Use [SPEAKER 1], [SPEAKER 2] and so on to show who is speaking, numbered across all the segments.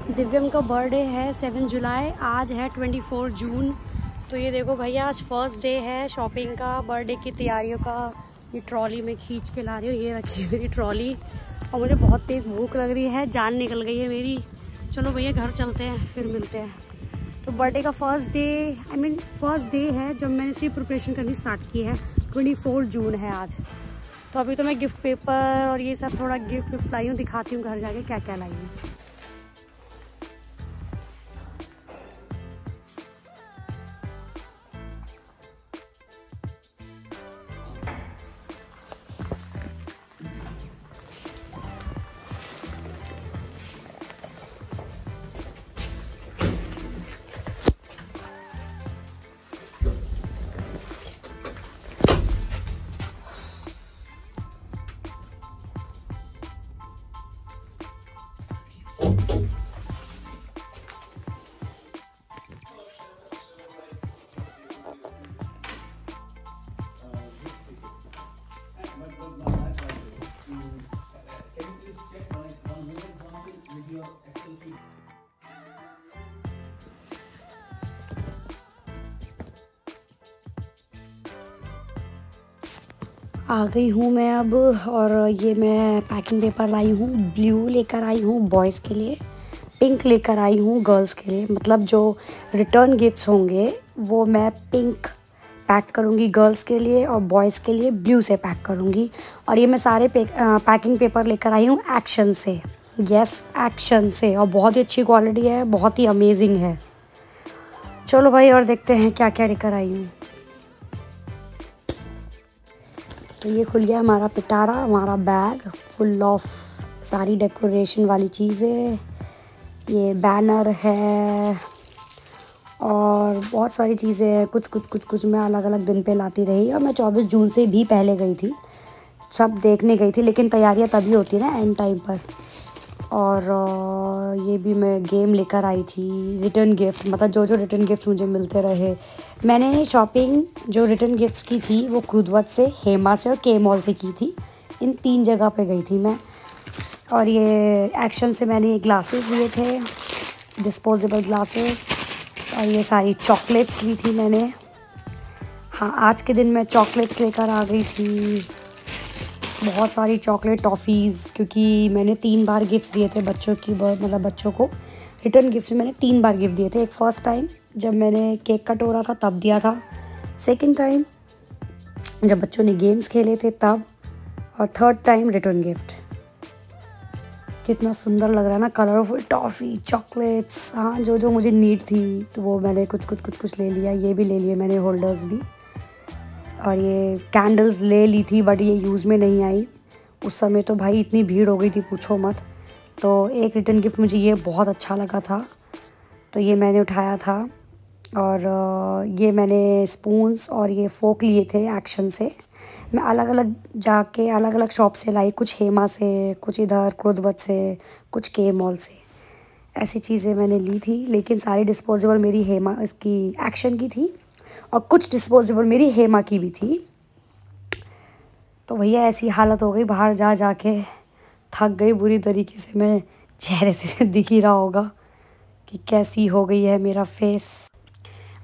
[SPEAKER 1] दिव्यम का बर्थडे है 7 जुलाई, आज है 24 जून। तो ये देखो भैया, आज फर्स्ट डे है शॉपिंग का, बर्थडे की तैयारियों का। ये ट्रॉली में खींच के ला रही हूँ, ये रखी मेरी ट्रॉली। और मुझे बहुत तेज़ भूख लग रही है, जान निकल गई है मेरी। चलो भैया घर चलते हैं, फिर मिलते हैं। तो बर्थडे का फर्स्ट डे है जब मैंने इसकी प्रिपरेशन करनी स्टार्ट की है। 24 जून है आज। तो अभी तो मैं गिफ्ट पेपर और ये सब थोड़ा गिफ्ट लाई हूँ, दिखाती हूँ घर जाके क्या क्या लाई हूँ। आ गई हूँ मैं अब, और ये मैं पैकिंग पेपर लाई हूँ। ब्लू लेकर आई हूँ बॉयज़ के लिए, पिंक लेकर आई हूँ गर्ल्स के लिए। मतलब जो रिटर्न गिफ्ट्स होंगे वो मैं पिंक पैक करूँगी गर्ल्स के लिए, और बॉयज़ के लिए ब्लू से पैक करूँगी। और ये मैं सारे पैकिंग पेपर लेकर आई हूँ एक्शन से। यस, एक्शन से, और बहुत ही अच्छी क्वालिटी है, बहुत ही अमेजिंग है। चलो भाई, और देखते हैं क्या क्या लेकर आई हूँ। तो ये खुल गया हमारा पिटारा, हमारा बैग फुल ऑफ सारी डेकोरेशन वाली चीज़ें। ये बैनर है और बहुत सारी चीज़ें हैं। कुछ मैं अलग अलग दिन पे लाती रही, और मैं 24 जून से भी पहले गई थी, सब देखने गई थी। लेकिन तैयारियां तभी होती है ना एंड टाइम पर। और ये भी मैं गेम लेकर आई थी, रिटर्न गिफ्ट, मतलब जो रिटर्न गिफ्ट मुझे मिलते रहे। मैंने शॉपिंग जो रिटर्न गिफ्ट्स की थी वो क्रूदवत से, हेमा से और के मॉल से की थी। इन 3 जगह पे गई थी मैं। और ये एक्शन से मैंने ये ग्लासेस लिए थे, डिस्पोजेबल ग्लासेस। और ये सारी चॉकलेट्स ली थी मैंने। हाँ, आज के दिन मैं चॉकलेट्स लेकर आ गई थी, बहुत सारी चॉकलेट टॉफ़ीज़, क्योंकि मैंने 3 बार गिफ्ट्स दिए थे बच्चों की, मतलब बच्चों को रिटर्न गिफ्ट में मैंने 3 बार गिफ्ट दिए थे। एक फ़र्स्ट टाइम जब मैंने केक कट हो रहा था तब दिया था, सेकंड टाइम जब बच्चों ने गेम्स खेले थे तब, और थर्ड टाइम रिटर्न गिफ्ट। कितना सुंदर लग रहा है ना, कलरफुल टॉफ़ी, चॉकलेट्स। हाँ, जो मुझे नीड थी तो वो मैंने कुछ ले लिया। ये भी ले लिए मैंने, होल्डर्स भी। और ये कैंडल्स ले ली थी, बट ये यूज़ में नहीं आई उस समय। तो भाई इतनी भीड़ हो गई थी, पूछो मत। तो एक रिटर्न गिफ्ट मुझे ये बहुत अच्छा लगा था, तो ये मैंने उठाया था। और ये मैंने स्पून्स और ये फोक लिए थे एक्शन से। मैं अलग अलग जाके अलग अलग शॉप से लाई, कुछ हेमा से, कुछ इधर क्रोधवत से, कुछ के मॉल से। ऐसी चीज़ें मैंने ली थी, लेकिन सारी डिस्पोजेबल मेरी हेमा इसकी एक्शन की थी, और कुछ डिस्पोजेबल मेरी हेमा की भी थी। तो भैया ऐसी हालत हो गई, बाहर जा के थक गई बुरी तरीके से। मैं चेहरे से दिख ही रहा होगा कि कैसी हो गई है मेरा फेस।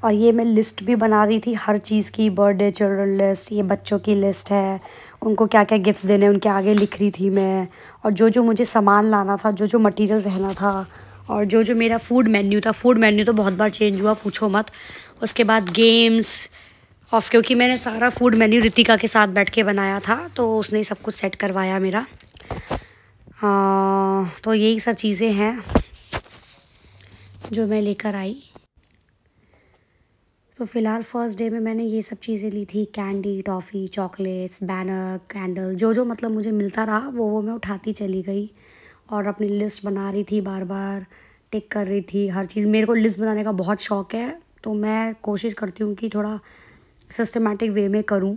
[SPEAKER 1] और ये मैं लिस्ट भी बना रही थी हर चीज़ की, बर्थडे चिल्ड्रन लिस्ट, ये बच्चों की लिस्ट है, उनको क्या क्या गिफ्ट्स देने हैं उनके आगे लिख रही थी मैं। और जो मुझे सामान लाना था, जो मटेरियल रहना था, और जो मेरा फूड मेन्यू था, फूड मेन्यू तो बहुत बार चेंज हुआ, पूछो मत। उसके बाद गेम्स ऑफ, क्योंकि मैंने सारा फूड मेन्यू रितिका के साथ बैठ के बनाया था, तो उसने सब कुछ सेट करवाया मेरा। तो यही सब चीज़ें हैं जो मैं लेकर आई। तो फ़िलहाल फ़र्स्ट डे में मैंने ये सब चीज़ें ली थी, candy, toffee, chocolates, banner, candle, जो मतलब मुझे मिलता रहा वो मैं उठाती चली गई। और अपनी लिस्ट बना रही थी, बार बार टिक कर रही थी हर चीज़। मेरे को लिस्ट बनाने का बहुत शौक़ है, तो मैं कोशिश करती हूँ कि थोड़ा सिस्टमेटिक वे में करूँ,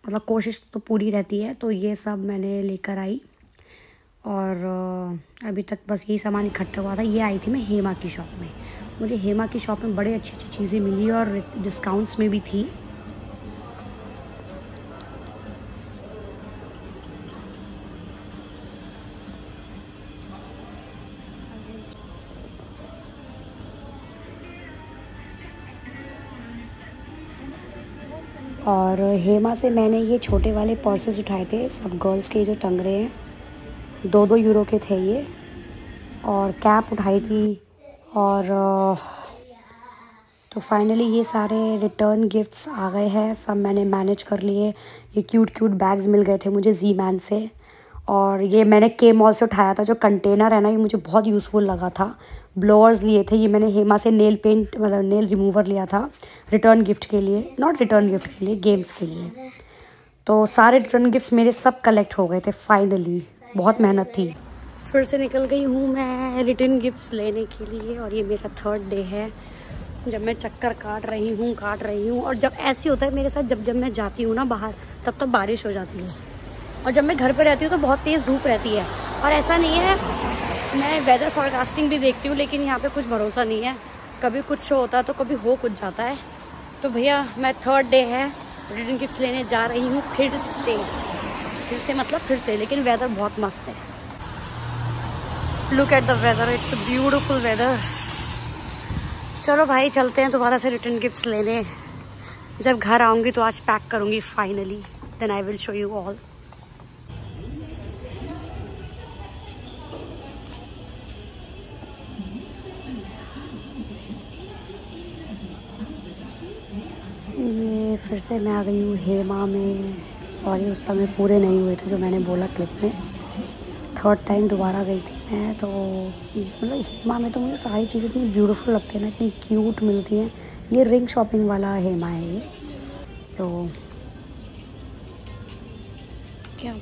[SPEAKER 1] मतलब कोशिश तो पूरी रहती है। तो ये सब मैंने लेकर आई, और अभी तक बस यही सामान इकट्ठा हुआ था। ये आई थी मैं हेमा की शॉप में। मुझे हेमा की शॉप में बड़े अच्छी चीज़ें मिली और डिस्काउंट्स में भी थी। और हेमा से मैंने ये छोटे वाले पर्सेस उठाए थे, सब गर्ल्स के जो टंग रहे हैं, 2-2 यूरो के थे ये। और कैप उठाई थी। और तो फाइनली ये सारे रिटर्न गिफ्ट्स आ गए हैं, सब मैंने मैनेज कर लिए। ये क्यूट क्यूट बैग्स मिल गए थे मुझे जी मैन से। और ये मैंने के मॉल से उठाया था, जो कंटेनर है ना, ये मुझे बहुत यूज़फुल लगा था। ब्लोअर्स लिए थे, ये मैंने हेमा से नेल पेंट मतलब नेल रिमूवर लिया था रिटर्न गिफ्ट के लिए, नॉट रिटर्न गिफ्ट के लिए, गेम्स के लिए। तो सारे रिटर्न गिफ्ट्स मेरे सब कलेक्ट हो गए थे फाइनली, बहुत मेहनत थी। फिर से निकल गई हूँ मैं रिटर्न गिफ्ट्स लेने के लिए, और ये मेरा 3rd डे है जब मैं चक्कर काट रही हूँ। और जब ऐसे होता है मेरे साथ, जब मैं जाती हूँ ना बाहर, तब बारिश हो जाती है, और जब मैं घर पे रहती हूँ तो बहुत तेज़ धूप रहती है। और ऐसा नहीं है, मैं वेदर फोरकास्टिंग भी देखती हूँ, लेकिन यहाँ पे कुछ भरोसा नहीं है, कभी कुछ शो होता है तो कभी हो कुछ जाता है। तो भैया मैं 3rd डे है रिटर्न गिफ्ट्स लेने जा रही हूँ फिर से, लेकिन वेदर बहुत मस्त है। Look at the weather, it's a beautiful weather. चलो भाई चलते हैं दोबारा से रिटर्न गिफ्ट्स लेने। जब घर आऊँगी तो आज पैक करूँगी finally, then I will show you all. ये फिर से मैं आ गई हूँ हेमा में। सॉरी उस समय पूरे नहीं हुए थे जो मैंने बोला क्लिप में। 3rd टाइम दोबारा गई थी मैं। तो मतलब हेमा में तो मुझे सारी चीज़ें इतनी ब्यूटीफुल लगती है ना, इतनी क्यूट मिलती हैं। ये रिंग शॉपिंग वाला हेमा है ये। तो क्या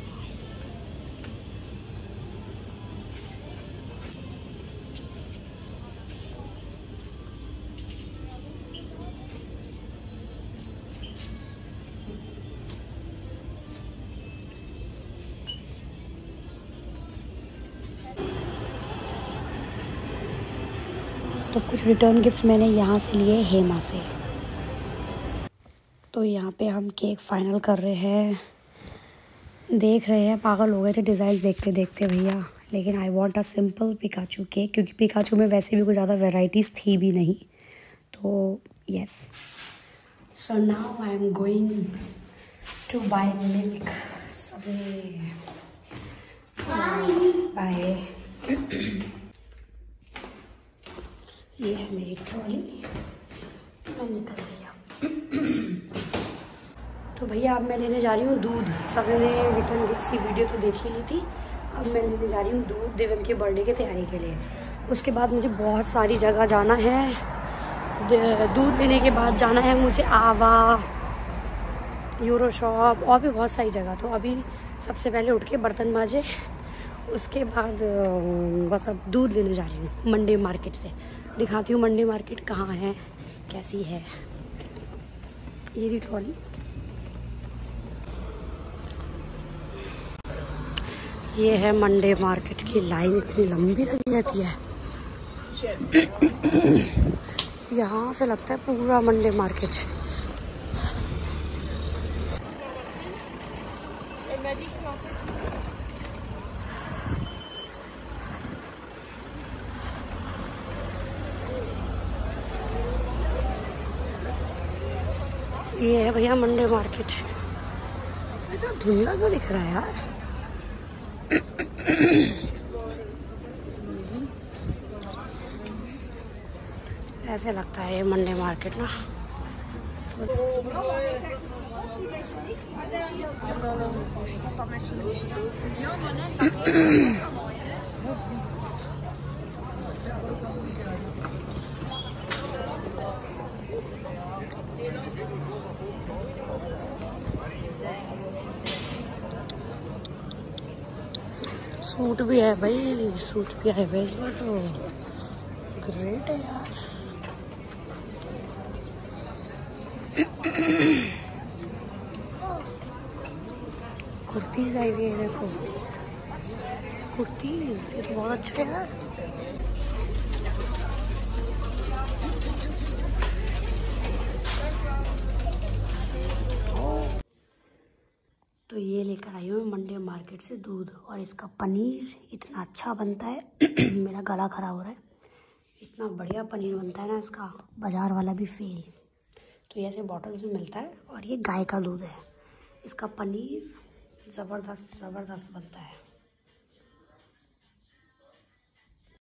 [SPEAKER 1] तो कुछ रिटर्न गिफ्ट्स मैंने यहाँ से लिए हेमा से। तो यहाँ पे हम केक फाइनल कर रहे हैं, देख रहे हैं, पागल हो गए थे डिज़ाइन देखते देखते भैया। लेकिन I want a simple Pikachu cake, क्योंकि पिकाचू में वैसे भी कुछ ज़्यादा वेराइटीज़ थी भी नहीं। तो yes, so now I am going to buy milk. Bye. ये है मेरी ट्रॉली, मैं निकल गई अब। तो भैया अब मैं लेने जा रही हूँ दूध। सबने रिटर्न गिफ्ट्स की वीडियो तो देख ही ली थी, अब मैं लेने जा रही हूँ दूध दिव्यम के बर्थडे की तैयारी के लिए। उसके बाद मुझे बहुत सारी जगह जाना है। दूध लेने के बाद जाना है मुझे आवा, यूरो शॉप, और भी बहुत सारी जगह। तो अभी सबसे पहले उठ के बर्तन माजे, उसके बाद बस अब दूध लेने जा रही हूँ मंडे मार्केट से। दिखाती हूँ मंडे मार्केट कहाँ है, कैसी है। ये रही ट्रॉली। ये है मंडे मार्केट की लाइन, इतनी लंबी लगी रहती है। यहाँ से लगता है पूरा मंडे मार्केट। ये है भैया मंडे मार्केट। इतना धुंधला क्यों दिख रहा है यार। ऐसे लगता है ये मंडे मार्केट ना। सूट भी है भाई, सूट भी है भाई इस बार तो। ग्रेट है यार। कुर्तीज आई हुई है, देखो कुर्तीज, ये तो बहुत अच्छा है यार। तो ये लेकर आई हूँ मंडे मार्केट से दूध, और इसका पनीर इतना अच्छा बनता है। मेरा गला खराब हो रहा है, इतना बढ़िया पनीर बनता है ना इसका, बाजार वाला भी फेल। तो ये ऐसे बॉटल्स में मिलता है और ये गाय का दूध है। इसका पनीर ज़बरदस्त ज़बरदस्त बनता है।